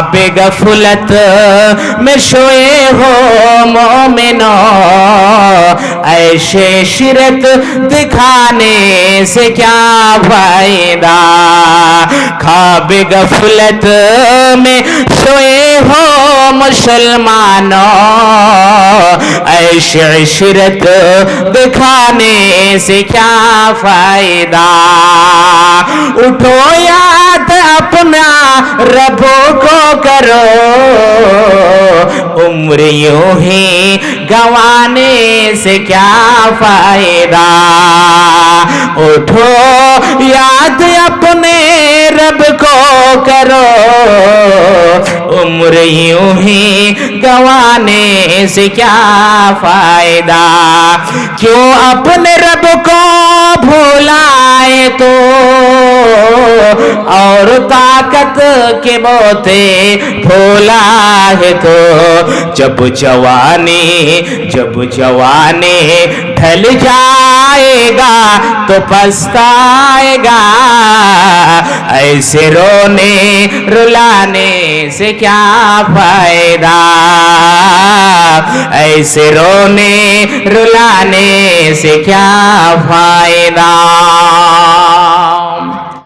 ख्वाब गफलत में सोए हो मोमिनो, ऐशे इशरत दिखाने से क्या फायदा। ख्वाब गफलत में सोए हो मुसलमानों, ऐशे इशरत दिखाने से क्या फायदा। उठो याद अपना रबो को करो, उम्र यूं ही गंवाने से क्या फायदा। उठो याद अपने रब को करो, उम्र यूं ही गंवाने से क्या फायदा। क्यों अपने रब को भुलाए तो, और ताकत के बोते भोला है तो। जब जवानी ढल जाएगा तो पछताएगा, ऐसे रोने रुलाने से क्या फायदा। ऐसे रोने रुलाने से क्या फायदा।